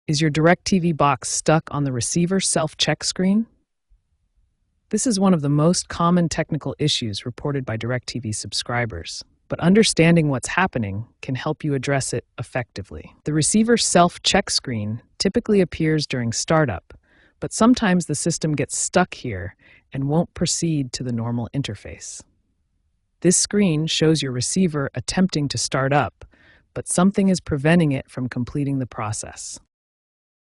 Is your DirecTV box stuck on the receiver self-check screen? This is one of the most common technical issues reported by DirecTV subscribers, but understanding what's happening can help you address it effectively. The receiver self-check screen typically appears during startup, but sometimes the system gets stuck here and won't proceed to the normal interface. This screen shows your receiver attempting to start up, but something is preventing it from completing the process.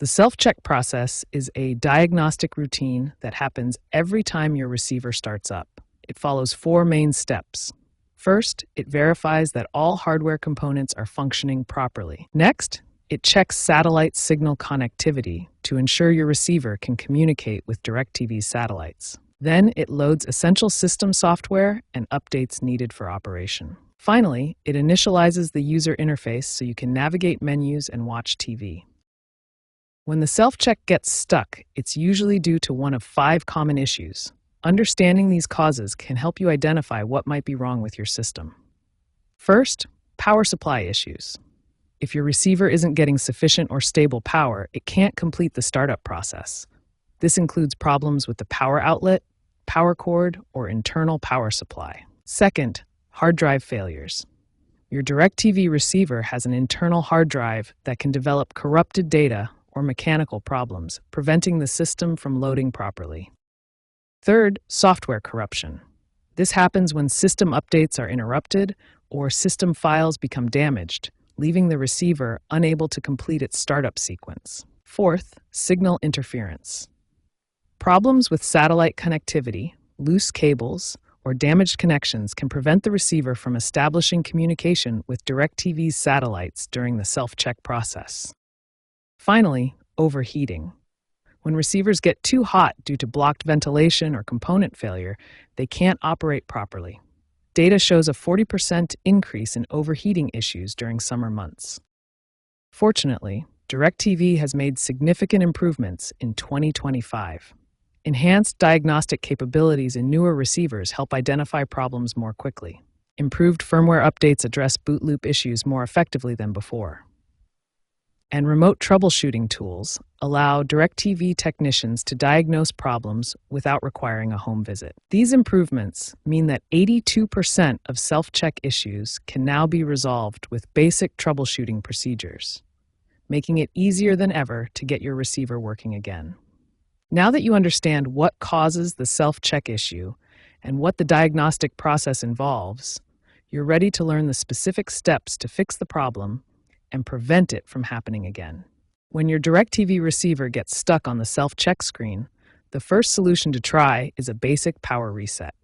The self-check process is a diagnostic routine that happens every time your receiver starts up. It follows 4 main steps. First, it verifies that all hardware components are functioning properly. Next, it checks satellite signal connectivity to ensure your receiver can communicate with DirecTV's satellites. Then it loads essential system software and updates needed for operation. Finally, it initializes the user interface so you can navigate menus and watch TV. When the self-check gets stuck, it's usually due to one of 5 common issues. Understanding these causes can help you identify what might be wrong with your system. First, power supply issues. If your receiver isn't getting sufficient or stable power, it can't complete the startup process. This includes problems with the power outlet, power cord, or internal power supply. Second, hard drive failures. Your DirecTV receiver has an internal hard drive that can develop corrupted data or mechanical problems, preventing the system from loading properly. Third, software corruption. This happens when system updates are interrupted or system files become damaged, leaving the receiver unable to complete its startup sequence. Fourth, signal interference. Problems with satellite connectivity, loose cables, or damaged connections can prevent the receiver from establishing communication with DirecTV's satellites during the self-check process. Finally, overheating. When receivers get too hot due to blocked ventilation or component failure, they can't operate properly. Data shows a 40% increase in overheating issues during summer months. Fortunately, DirecTV has made significant improvements in 2025. Enhanced diagnostic capabilities in newer receivers help identify problems more quickly. Improved firmware updates address boot loop issues more effectively than before. And remote troubleshooting tools allow DirecTV technicians to diagnose problems without requiring a home visit. These improvements mean that 82% of self-check issues can now be resolved with basic troubleshooting procedures, making it easier than ever to get your receiver working again. Now that you understand what causes the self-check issue and what the diagnostic process involves, you're ready to learn the specific steps to fix the problem and prevent it from happening again. When your DirecTV receiver gets stuck on the self-check screen, the first solution to try is a basic power reset.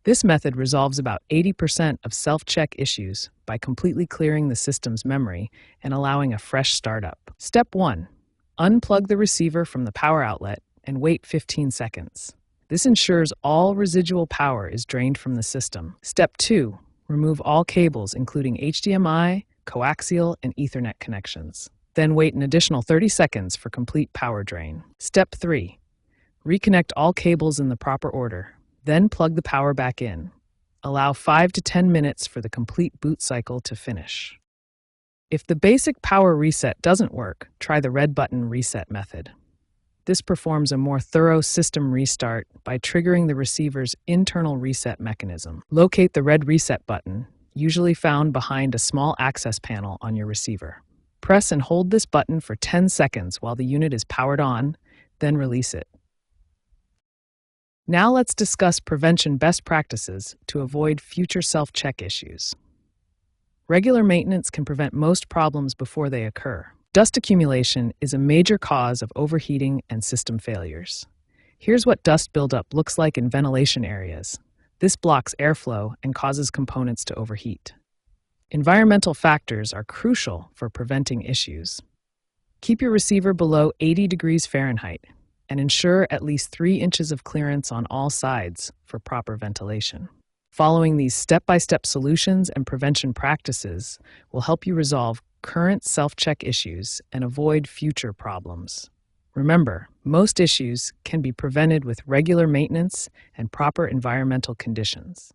This method resolves about 80% of self-check issues by completely clearing the system's memory and allowing a fresh startup. Step 1. Unplug the receiver from the power outlet and wait 15 seconds. This ensures all residual power is drained from the system. Step 2. Remove all cables, including HDMI, coaxial, and Ethernet connections. Then wait an additional 30 seconds for complete power drain. Step 3. Reconnect all cables in the proper order. Then plug the power back in. Allow 5 to 10 minutes for the complete boot cycle to finish. If the basic power reset doesn't work, try the red button reset method. This performs a more thorough system restart by triggering the receiver's internal reset mechanism. Locate the red reset button, usually found behind a small access panel on your receiver. Press and hold this button for 10 seconds while the unit is powered on, then release it. Now let's discuss prevention best practices to avoid future self-check issues. Regular maintenance can prevent most problems before they occur. Dust accumulation is a major cause of overheating and system failures. Here's what dust buildup looks like in ventilation areas. This blocks airflow and causes components to overheat. Environmental factors are crucial for preventing issues. Keep your receiver below 80 degrees Fahrenheit and ensure at least 3 inches of clearance on all sides for proper ventilation. Following these step-by-step solutions and prevention practices will help you resolve current self-check issues and avoid future problems. Remember, most issues can be prevented with regular maintenance and proper environmental conditions.